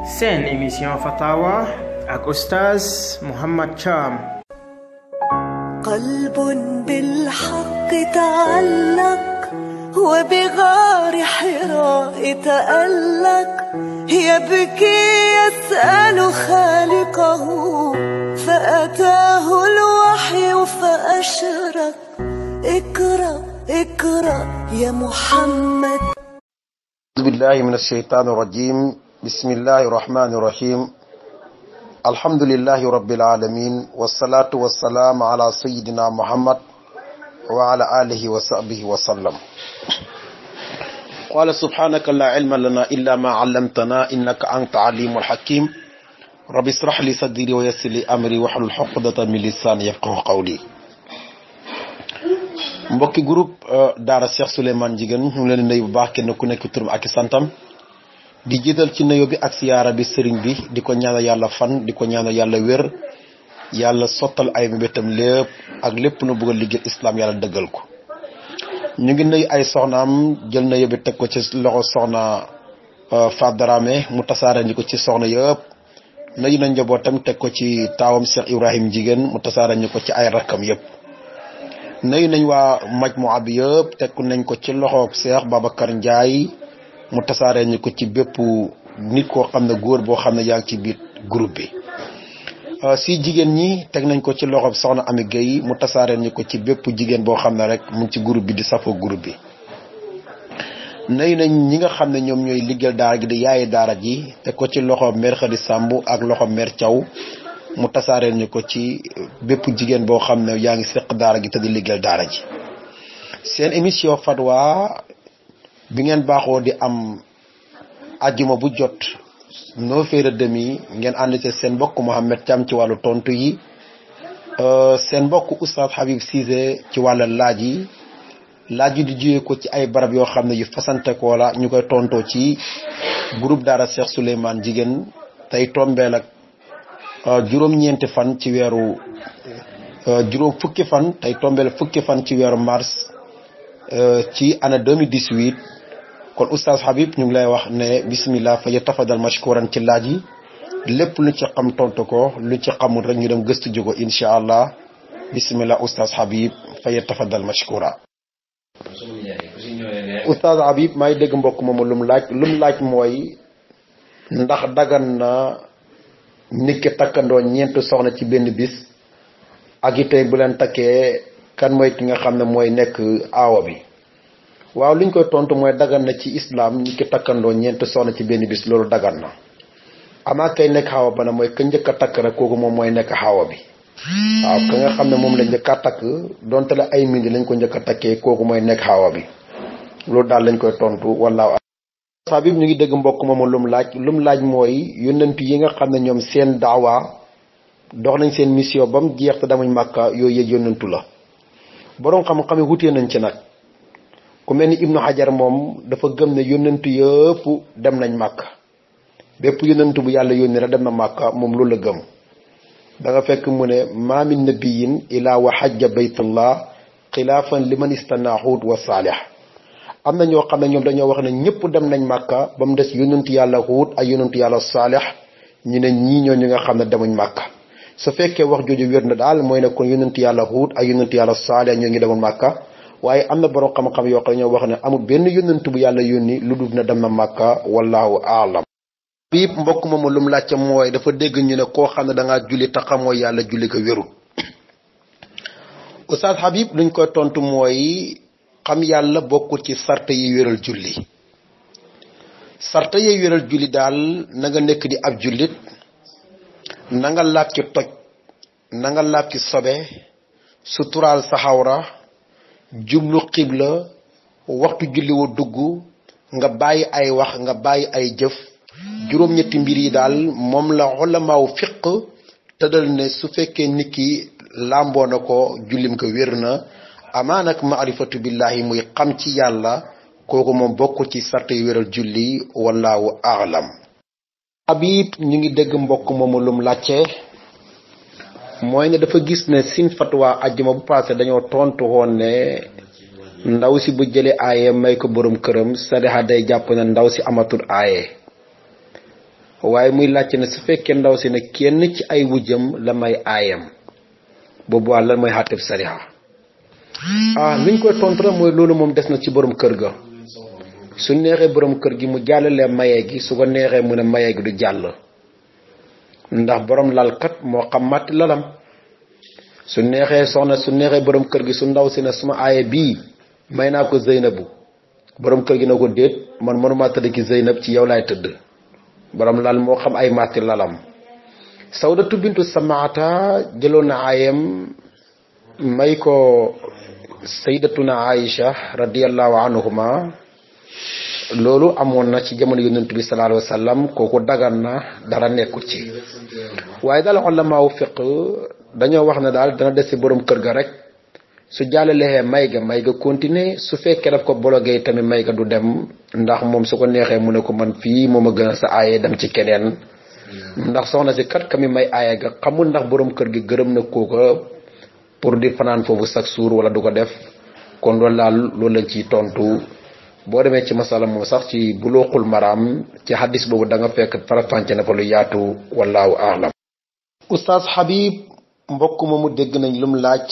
seen émission Fatawa ak Oustaz Mouhammad Thiam. قلب بالحق تعلق وبغار حراء تألق يبكي يسأل خالقه فأتاه الوحي فأشرق اقرأ اقرأ يا محمد. أعوذ بالله من الشيطان الرجيم. بسم الله الرحمن الرحيم. الحمد لله رب العالمين والصلاة والسلام على سيدنا محمد وعلى آله وصحبه وسلم. قال سبحانك لا علم لنا إلا ما علمتنا إنك أنت عليم الحكيم. رب اشرح لي صدري ويسر لي أمري واحلل عقدة من لساني يفقهوا قولي. mbokki groupe Daara Cheikh Souleymane Ndieguene ñu ngi leen di nuyu bu baax kenn ku nekk turam ak santam di jiital ci nuyu bi ak siyaara bi sëriñ bi di ko ñaanal yàlla fan di ko ñaanal yàlla wér yàlla sottal ay mbétam lépp ak lépp nu bëgg a liggéey islam yàlla dëggal ko. ñu ngi nuyu ay soxnaam jël nuyu bi teg ko ci loxo soxna Fadarame mu tasaare ñu ko ci soxna yëpp nuyu na njabootam teg ko ci taawam Cheikh Ibrahim Ndieguene mu tasaare ñu ko ci ay rakkam yëpp. nuyu nañ waa majmuwa bi yëpp teg nañ ko ci loxo Cheikh Babacar Ndiaye mu tasaare ñu ko ci bépp nit koo xam ne góor boo xam ne yaa ngi ci biir groupe bi. si jigéen ñi teg nañ ko ci loxo soxna Ami Gueye mu tasaare ñu ko ci bépp jigéen boo xam ne rek mu ngi ci groupe bi di safoo groupe bi. nuyu nañ ñi nga xam ne ñoom ñooy liggéeyal daara gi di yaayi daara ji teg ko ci loxo mère Khady Samb ak loxo mère Thiaw mu tasaareel ñu ko ci bépp jigéen boo xam ne yaa ngi seq daara gi te di liggéeyal daara ji. seen émission Fatwa bi ngeen baaxoo di am ajjuma bu jot 9h30 ngeen ànd ci seen mbokk Mouhammad Thiam ci wàllu tontu yi seen mbokk Oustaz Habib Cissé ci wàllu laaj yi di jiyee ko ci ay barab yoo xam ne yu fasante koo la ñu koy tontoo ci groupe Daara Cheikh Souleymane Ndieguene tey tombeel ak juróom-ñeenti fan ci weeru fukki fan ci weeru mars ci année 2018 kon Oustaz Habib ñu ngi lay wax ne bismillah fa yatafadal mashkuran ci laaj yi lépp lu ci xam tontu ko lu ci xamul rek ñu dem gëstu jógo incha allah bismillah Oustaz Habib fa yatafadal mashkura. Oustaz Habib may dégg mbokk moomu lu mu laaj mooy ndax dagan na nit ki takkandoo ñeent soxna ci benn bis ak it bu leen takkee kan mooy ki nga xam ne mooy nekk aawa bi. waaw liñ koy tontu mooy dagan na ci islam nit ki takkandoo ñeent soxna ci benn bis loolu dagan na amaa kay nekk xaawa ba na mooy ka njëkk a takk rek kooku moom mooy nekk xaawa bi. waaw ka nga xam ne moom la njëkk a takk donte la ay mindi lañ ko njëkk a takkee kooku mooy nekk xaawa bi loolu daal lañ koy tontu wallaahu. Habib ñu ngi dégg mbokk moomu lu mu laaj mooy yónnent yi nga xam ne ñoom seen daawa dox nañ seen mission ba mu jeex te damuñ màkka yooyu yëg yónnentu la. boroom xam-xam yi wutee nañ ci nag ku mel ni Ibnu Hajar moom dafa gëm ne yónnentu yëpp dem nañ màkka bépp yónnentu bu yàlla yónni rek dem na màkka moom loolu la gëm. da nga fekk mu ne maa min nabiyin ilaa wa hajja baytullah xilaafan liman istanaaxuut wa saalih. am na ñoo xam ne ñoom dañoo wax ne ñëpp dem nañ màkka ba mu des yonentu yàlla Huud ak yonentu yàlla Saalix ñu ne ñii ñoo ñi nga xam ne demuñ màkka. su fekkee wax jooju wér na daal mooy ne kon yonentu yàlla Huud ak yonentu yàlla Saalix ñoo ngi demul màkka waaye am na borom xam-xam yoo xam ne ñoo wax ne amul benn yonentu bu yàlla yónni lu dul na dem na màkka wallahu aalam. bii mbokk moomu lu mu laajte mooy dafa dégg ñu ne koo xam ne dangaa julli te xamoo yàlla julli ko wérul. Oustaz Habib luñ koy tontu mooy xam yàlla bokkul ci sarte yi wéral julli. sarte yi wéral julli daal na nga nekk di ab jullit na nga laab ci toj na nga laab ci sobe suturaal sa xawra jublu xibla waxtu julli wa dugg nga bàyyi ay wax nga bàyyi ay jëf juróom-ñetti mbir yi daal moom la ulamaaw fiq tëddal ne su fekkee nit ki làmboo na ko jullim ko wér na. amaa nag maarifatu billahi muy xam ci yàlla kooku moom bokkul ci sart yu wéral julli wallaahu aalam. Habib ñu ngi dégg mbokk moomu lum laajte mooy ne dafa gis ne sin fatwa ajjuma bu paase dañoo tontu woon ne ndaw si bu jëlee aaye may ko borom këram sariha day jàpp ne ndaw si amatul aaye waaye muy laajte ne su fekkee ndaw si ne kenn ci ay wujjam la may aayam boobu waa lan mooy xàtteb sariya liñ koy tontu rek mooy loolu moom des na ci borom kër ga su neexee borom kër gi mu jàllalee maye gi su ko neexee mu ne maye gi du jàll ndax borom lalkat moo xam màtti lalam su neexee borom kër gi su ndaw si ne suma aaye bii may naa ko Zeynabu borom kër gi na ko déet man mënuma tëdd ki Zeynab ci yow laay tëdd borom lal moo xam ay màtti lalam Sawdatu bintu Samaata jëloon na aayam may ko sayyidatuna Aïcha radiyallahu anhuma loolu amoon na ci jamono yonent bi sallallahu alayhi wa sallam kooku dagan na dara nekkul ci waaye daal ulamaaw fiq dañoo wax ne daal dana des ci borom kër ga rek su jàllalee may ga continuer su fekkee daf ko bologee tamit may ga du dem ndax moom su ko neexee mu ne ko man fii moom a gën a sa aaye dem ci keneen ndax soxna si kat ka mi may aaye ga xamul ndax borom kër gi gërëm na kooka pour di fanaan foofu chaque jour wala du ko def kon loolu daal loolu lañ ciy tontu boo demee ci masala moom sax ci Buluuxul Maraam ci hadis boobu da nga fekk farafànce na fa lu yaatu wallaahu aalam. Oustaz Habib mbokk moomu dégg nañ lum laaj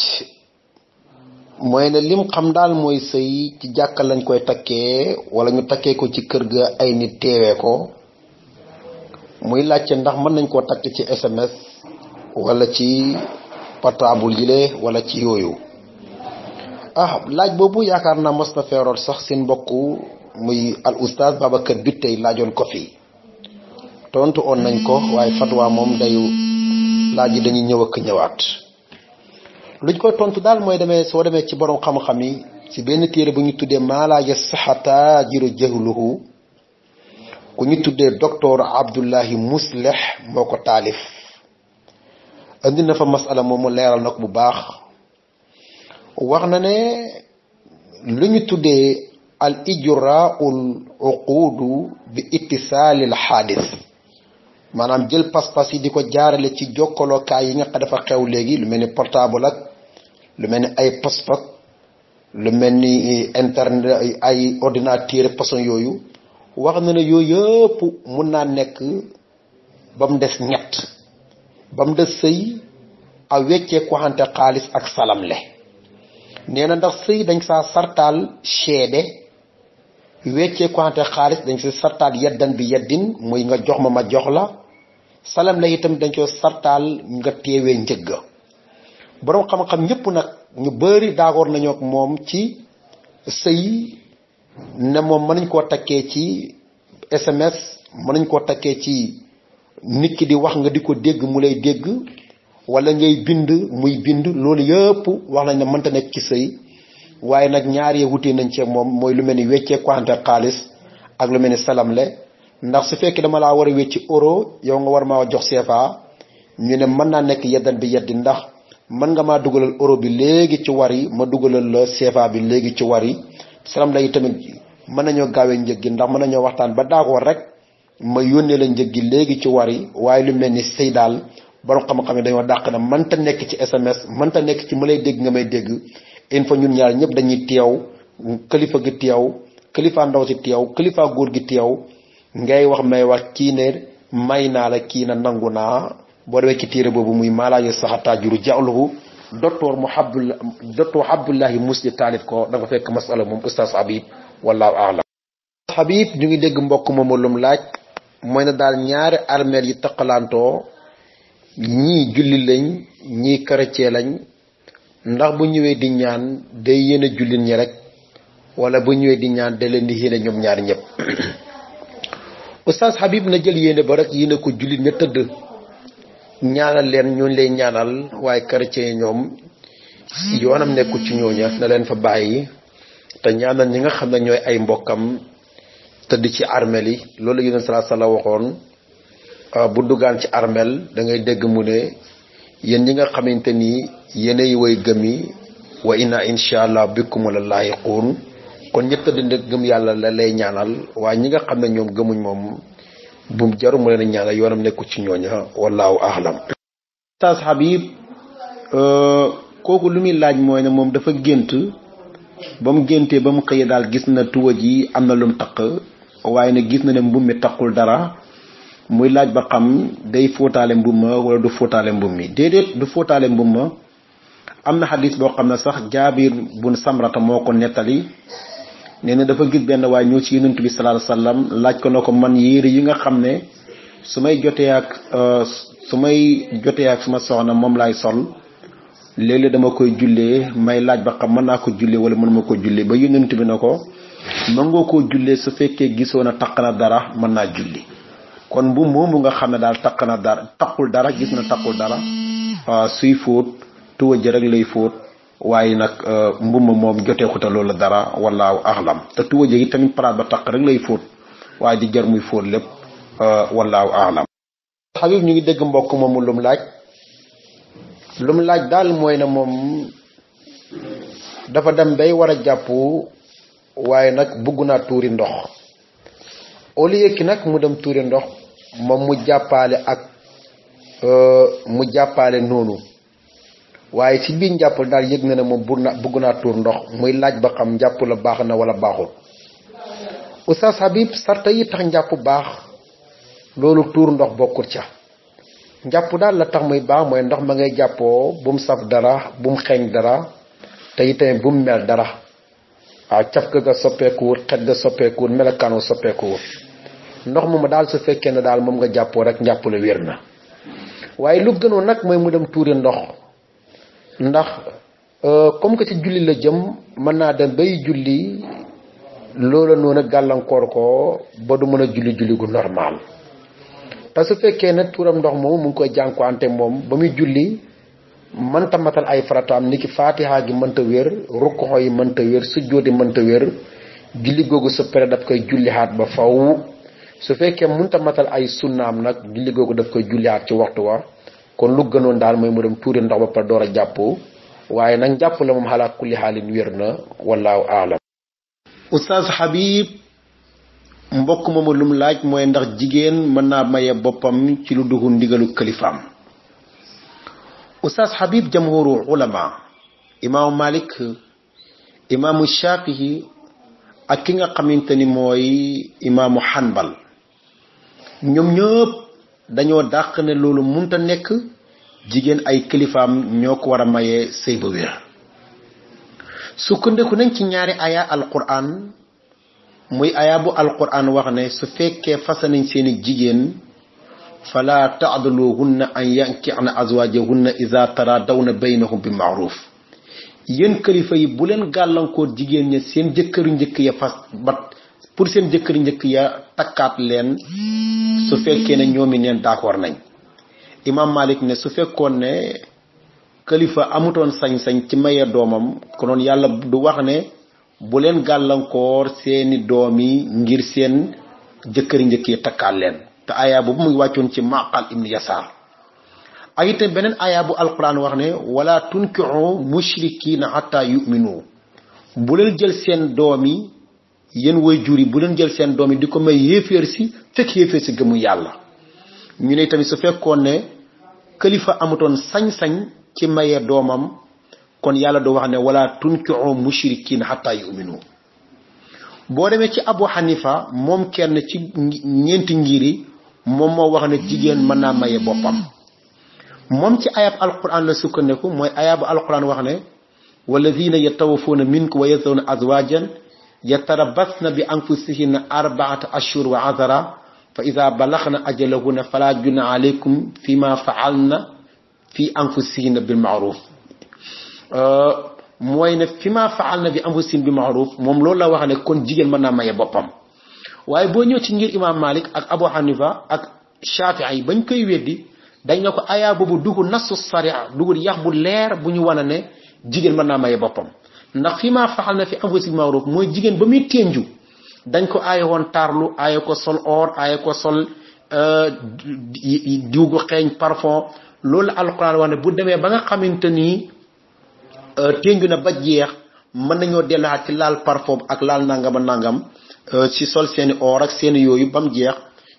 mooy ne lim xam daal mooy sëy ci jàkka lañ koy takkee wala ñu takkee ko ci kër ga ay nit teewee ko muy laajte ndax mën nañ koo takk ci SMS wala ci portable yile wala ci yooyu. laaj boobu yaakaar naa mos na feeroot sax seen mbokk muy al oustaz Babacar bi tey laajoon ko fi tontu on nañ ko waaye fatwa moom dayu laaj yi dañuy ñëw ak ñëwaat luñ koy tontu daal mooy soo demee ci borom xam-xam yi ci benn téere bu ñu tuddee maalaaja saxata jiru jahluhu ku ñu tuddee docteur Abdullahi Musleh moo ko taalif andi na fa masala moomu leeral na ko bu baax wax na ne lu ñu tuddee al ijraul uqudu bi ittisaalil xaadis maanaam jël pas-pas yi di ko jaarale ci jokkalookaay yi nga xam dafa xew léegi lu mel ni portable ak lu mel ni ay pospot lu mel ni internet ay ordinateur façon yooyu wax na ne yooyu yëpp mun naa nekk ba mu des ñett ba mu des sëy a weccee ko xante xaalis ak salamle nee na ndax sëy dañ saa sartaal seede weccee ko xante xaalis dañ sa sartaal yeddan bi yeddin muy nga jox ma jox la salam la itam dañ ko sartaal nga teewee njëgga boroom xam-xam ñëpp nag ñu bari daagoor nañoo ak moom ci sëy ne moom mën nañ koo takkee ci SMS mën nañ koo takkee ci nit ki di wax nga di ko dégg mu lay dégg wala ngay bind muy bind loolu yëpp wax nañ ne mënta nekk ci sëy waaye nag ñaar yee wutee nañ ci moom mooy lu mel ni weccee kwante xaalis ak lu mel ni salamle ndax su fekkee dama laa war a wecci euro yow nga war maa jox CFA ñu ne mën naa nekk yeddan bi yeddi ndax mën nga maa dugalal euro bi léegi ci wari ma dugalal la CFA bi léegi ci wari salamle yi tamit mën nañoo gaawee njëg gi ndax mën nañoo waxtaan ba d'accord rek ma yónnee la njëg gi léegi ci wari waaye lu mel ni sëy daal borom xam-xam yi dañoo dàq na mënta nekk ci SMS mënta nekk ci ma lay dégg nga may dégg il faut ñun ñaar ñëpp dañuy teew kilifa gi teew kilifa ndaw si teew kilifa góor gi teew ngay wax may wax kii ne may naa la kii na nangu naa boo demee ci téere boobu muy maalaayu saxataa juru jaxluhu docteur Abdullahi Musli taalif ko da nga fekk masala moom oustaz Habib wallahu a'lam. Habib ñu ngi dégg mbokk moomu lum laaj mooy na daal ñaari armeel yi taqalantoo ñii julli lañ ñii chrétien lañ ndax bu ñëwee di ñaan day yéene jullit ñi rek wala bu ñëwee di ñaan da leen di yéene ñoom ñaar ñëpp. Oustaz Habib na jël yéene ba rek yéene ko jullit ña tëdd ñaanal leen ñooñu lay ñaanal waaye chrétien yi ñoom yoonam nekkul ci ñooña na leen fa bàyyi te ñaanal ñi nga xam ne ñooy ay mbokkam tëdd ci armel yi loolu la Yonent sallallahu alayhi wa sallam waxoon bu duggaan ci armel da ngay dégg mu ne yéen ñi nga xamante ni yéenay way gëm yi wa inna insha allah bikum la laahiquun kon ñett tëdd gëm yàlla la lay ñaanal waaye ñi nga xam ne ñoom gëmuñ moom bu jaru mu leen ñaanal yoonam nekkul ci ñooña wallahu a'lam. Oustaz Habib kooku lu muy laaj mooy ne moom dafa gént ba mu géntee ba mu xëyee daal gis na tuwa ji am na lum taq waaye ne gis na ne mbubb mi taqul dara muy laaj ba xam day fóotaale mbumma wala du fóotaale mbummi déedéet du fóotaale mbumma. am na xadis boo xam ne sax Jaabir bun Samrata moo ko nettali nee na dafa gis benn waay ñëw ci yonent bi sallallahu alayhi wasallam laaj ko na ko man yére yi nga xam ne su may jotee ak suma soxna moom laay sol léeg-léeg dama koy jullee may laaj ba xam mën naa ko jullee wala mënuma ko jullee ba yonent bi na ko mën nga koo jullee su fekkee gisoo na taq na dara mën naa julli. kon bu moomu nga xam ne daal taqul dara gis na taqul dara suy fóot tuwa ji rek lay fóot waaye nag mbumma moom joteekuta loolu dara wallaahu axlam te tuwa ji tamit paraat ba taq rek lay fóot waaye di jar muy fóot lépp wallaahu axlam. Habib ñu ngi dégg mbokk moomu lum laaj daal mooy na moom dafa dem bay war a jàpp waaye nag bugg naa tuuri ndox au lieu que nag mu dem tuuri ndox moom mu jàppaale noonu waaye ci biir njàpp daal yëg na ne moom bugg naa tuur ndox muy laaj ba xam njàpp la baax na wala baaxul. Oustaz Habib sarta yi tax njàpp baax loolu tuur ndox bokkut ca. njàpp daal la tax muy baax mooy ndox ma ngay jàppoo bu mu saf dara bu mu xeeñ dara te itamit bu mu mel dara waaw caf ga soppeekuwut xet ga soppeekuwut melakaanoo soppeekuwut ndox moomu daal su fekkee ne daal moom nga jàppoo rek njàpp la wér na. waaye lu gënoon nag mooy mu dem tuuri ndox ndax comme que ci julli la jëm mën naa dem bay julli loola noonu gàllankoor ko ba du mën a julli gu normal. te su fekkee ne tuuram ndox moomu mu ngi koy jànkuwante moom ba muy julli mënta matal ay farataam niki faatiha gi mënta wér rukkoxo yi mënta wér sujjóoti mënta wér julli googu su pare daf koy jullihaat ba faw. su fekkee mënta matal ay sunnaam nag julli googu daf koy jullihaat ci waxtu wa kon lu gënoon daal mooy mu dem tuuri ndox ba pare door a jàpp waaye nag jàpp la moom xalaat kulli xaalin wér na wallaahu aalam. Oustaz Habib mbokk moomu lum laaj mooy ndax jigéen mën naa maye boppam ci lu dugul ndigalu kalifaam. Oustaz Habib jamhuru ulama imaamu Malik imaamu Shafihi ak ki nga xamante ni mooy imaamu Hanbal ñoom ñëpp dañoo dàq ne loolu munta nekk jigéen ay kalifaam ñoo ko war a maye sëy ba wér. sukkandiku nañ ci ñaari aya alquran muy aya bu alquran wax ne su fekkee fasa nañ seeni jigéen fala ta'duluhunna an yankihna azwajahunna idha taradawna baynahum bi ma'ruf. yéen kalifa yi bu leen gàllankoor jigéen ña seen jëkkëru njëkk ya fas ba pour seen jëkkëru njëkk ya takkaat leen su fekkee ne ñoomi neen d'accord nañ. imam Malik ne su fekkoon ne kalifa amutoon sañ-sañ ci maye doomam konoon yàlla du wax ne bu leen gàllankoor seeni doom yi ngir seen jëkkëri njëkk yi takkaat leen te aya boobu mu ngi wàccoon ci Maqal ibn Yasar. ak itam beneen aya bu alquran wax ne wala tunkihu mushrikiina hatta yu'minu bu leen jël seen doom yi yéen way jur yi bu leen jël seen doom yi di ko may yéeféer si fekk yéeféer si gëmu yàlla. ñu ne tamit su fekkoon ne kalifa amutoon sañ-sañ ci maye doomam kon yàlla du wax ne wala tunkihu mushrikiina hatta yu'minu. boo demee ci Abu Hanifa moom kenn ci ñeenti ngiri moom moo wax ne jigéen mën naa maye boppam. moom ci ayab alquran la sukkandiku mooy ayabu alquran wax ne walladina yatawaffawna minkum wa yazaruna azwajan yatarabbasna bi anfusihinna 4 ashhur wa 10 fa idha balaghna ajalahunna fala junaha alaykum fima fa'alna fi anfusihinna bil ma'ruf. mooy ne fima fa'alna bi anfusihinna bil ma'ruf moom loolu la wax ne kon jigéen mën naa maye boppam. waaye boo ñëw ci ngir imam Malik ak Abu Hanifa ak Shafi'i bañ koy weddi dañ ne ko aya boobu dugul nasu sariya dugul yax bu leer bu ñu wane ne jigéen mën naa maye boppam. ndax fii maa faxal na fi anfusikum ma'ruf mooy jigéen ba muy ténju dañ ko aaye woon taarlu aaye ko sol or aaye ko sol diw gu xeeñ parfum. loolu alquran wax ne bu demee ba nga xamante ni ténju na ba jeex mën nañoo delluwaat ci laal parfum ak laal nangam a nangam ci sol seeni or ak seeni yooyu ba mu jeex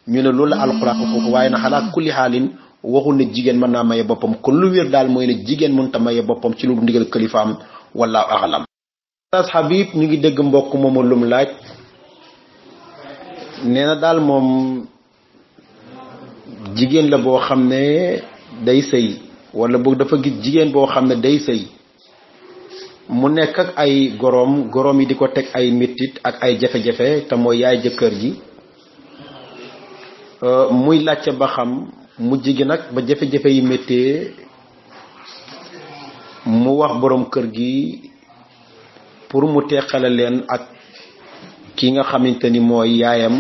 ñu ne loolu la alquran ko waaye na xalaat kulli xaalin waxul ne jigéen mën naa maye boppam kon lu wér daal mooy ne jigéen mënta maye boppam ci lu ndigal kalifaam wallaahu a'lam. Oustaz Habib ñu ngi dégg mbokk moomu lum laaj nee na daal moom jigéen la boo xam ne day sëy wala boog dafa gis jigéen boo xam ne day sëy mu nekk ak ay goroom yi di ko teg ay mettit ak ay jafe-jafe te mooy yaay jëkkër ji muy laajte ba xam mujj gi nag ba jafe-jafe yi méttee mu wax borom kër gi pour mu teqale leen ak ki nga xamante ni mooy yaayam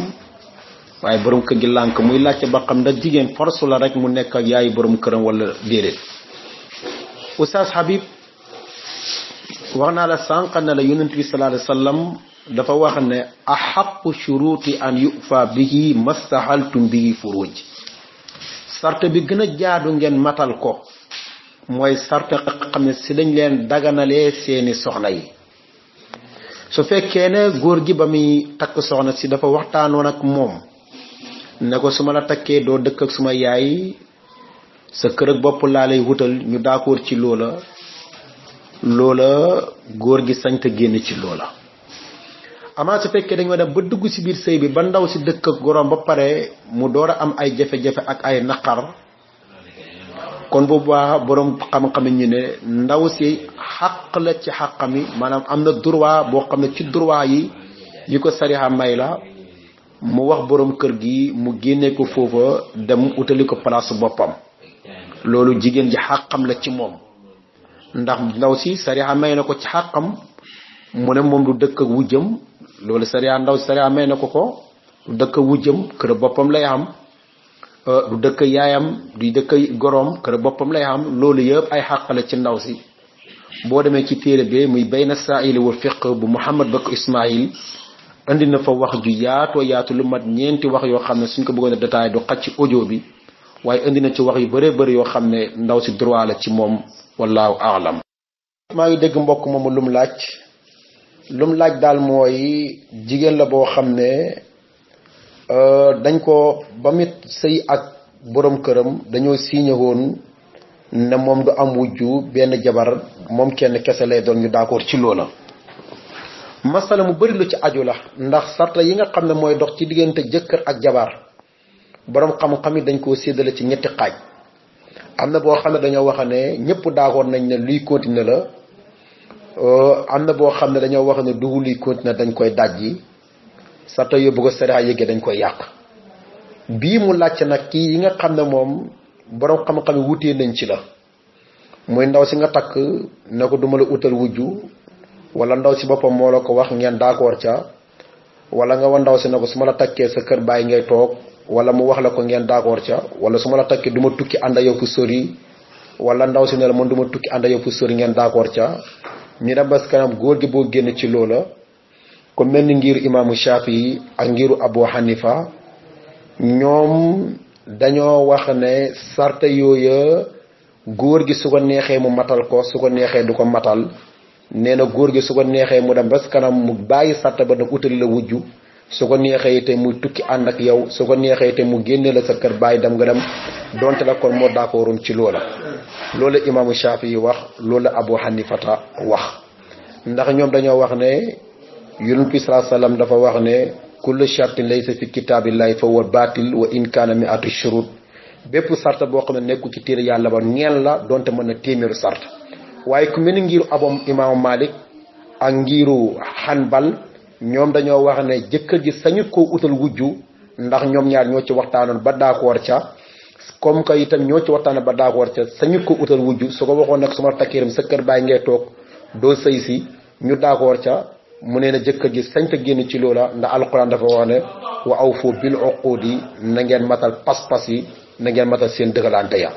waaye borom kër gi lànk muy laajte ba xam ndax jigéen force la rek mu nekk ak yaayu borom këram wala déedéet. Oustaz Habib wax naa la sànq ne la yonent bi sallallahu alayhi wa sallam dafa wax ne ahaqu shuruti an yufa bihi mastahaltum bihi furuj sart bi gën a jaadu ngeen matal ko mooy sart xam ne si dañ leen daganalee seeni soxna yi. su fekkee ne góor gi ba muy takk soxna si dafa waxtaanoon ak moom ne ko su ma la takkee doo dëkk ak suma yaay sa kër ak bopp laa lay wutal ñu d'accord ci loola góor gi sañ te génn ci loola. amaa su fekkee dañoo dem ba dugg ci biir sëy bi ba ndaw si dëkk ak goroom ba pare mu door a am ay jafe-jafe ak ay naqar kon bu baax borom xam-xam ñu ne ndaw si xàq la ci xàqam yi maanaam am na droit boo xam ne ci droit yi ko sariya may la mu wax borom kër gi mu génne ko foofa dem utali ko place boppam loolu jigéen ji xàqam la ci moom ndax ndaw si sariya may na ko ci xàqam mu ne moom du dëkk ak wujjam loolu sariya may na ko du dëkk ak wujjam kër boppam lay am du dëkk yaayam du dëkk goroom kër boppam lay am loolu yëpp ay xàqale ci ndaw si. boo demee ci téere bi muy bayna saa'ili wa fiq bu Muhammad Bakr Ismaïl andi na fa wax ju yaatu lu mat ñeenti wax yoo xam ne suñ ko bëggoon a détaillé du xaj ci audio bi waaye indi na ci wax yu bëree bëri yoo xam ne ndaw si droit la ci moom wallaahu aalam. maa ngi dégg mbokk moomu lum laaj daal mooy jigéen la boo xam ne dañ ko ba mit sëy ak borom këram dañoo signé woon ne moom du am wujju benn jabar moom kenn kese lay doon ñu d'accord ci loola. masala mu bari lu ci aju la ndax sarta yi nga xam ne mooy dox ci diggante jëkkër ak jabar borom xam-xam yi dañ koo séddale ci ñetti xaaj. am na boo xam ne dañoo wax ne ñëpp d'accord nañ ne luy continuer la am na boo xam ne dañoo wax ne du luy continuer dañ koy dajji sarta yóbbu ko sariya yëgee dañ koy yàq. bii mu laajte nag kii yi nga xam ne moom borom xam-xam yi wutee nañ ci la mooy ndaw si nga takk ne ko duma la utal wujju wala ndaw si boppam moo la ko wax ngeen d'accord ca wala nga wa ndaw si ne ko su ma la takkee sa kër bàyyi ngay toog wala mu wax la ko ngeen d'accord ca wala su ma la takkee du ma tukki ànd ak yow fu sori wala ndaw si ne la man du ma tukki ànd ak yow fu sori ngeen d'accord ca ñu dem bas kanam góor gi boo génn ci loola ko mel ni ngiru imaamu Shafii ak ngiru Abu Hanifa ñoom dañoo wax ne sarta yooya góor gi su ko neexee mu matal ko su ko neexee du ko matal nee na góor gi su ko neexee mu dem bas kanam mu bàyyi sarta ba nag utali la wujju su ko neexee te muy tukki ànd ak yow su ko neexee te mu génne la sa kër bàyyi dem nga dem donte la kon moo d'accordoon ci loola. loolu imaamu Shaafi yi wax loolu Abu Hanifata wax ndax ñoom dañoo wax ne Yonent bi sallallahu alayhi wasallam dafa wax ne kullu shartin laysa fi kitaabillahi fa huwa baatil wa in kaana mi'atu shurut bépp sart boo xam ne nekku ci téere yàlla ba neen la donte mën na téeméeru sart. waaye ku mel ni ngiru abom imaamu Malik ak ngiru Hanbal ñoom dañoo wax ne jëkkër ji sañut koo utal wujju ndax ñoom ñaar ñoo ci waxtaanoon ba d'accord ca comme que itam ñoo ci waxtaanoon ba d'accord ca sañut koo utal wujju su ko waxoon nag su ma takkiiram sa kër bàyyi ngay toog doo sëy si ñu d'accord ca mu nee na jëkkër ji sañ te génn ci loola ndax alquran dafa wax ne wa awfu bil uqudi na ngeen matal pas-pas yi na ngeen matal seen dëggalante ya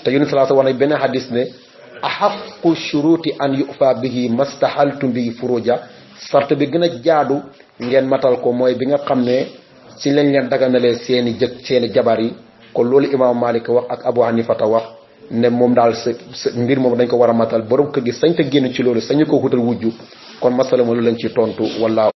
te Yunus sallallahu alayhi wasallam wax na benn hadis ne ahaqu shuruti an yufa bihi mastahaltum bihi furuja sart bi gën a jaadu ngeen matal ko mooy bi nga xam ne ci lañ leen daganalee seeni jabar yi kon loolu imaamu Malik wax ak Abu Hanifata wax ne moom daal sa mbir moom dañ ko war a matal borom kër gi sañ te génn ci loolu sañu ko wutal wujju kon masala ma lu lañ ci tontu wala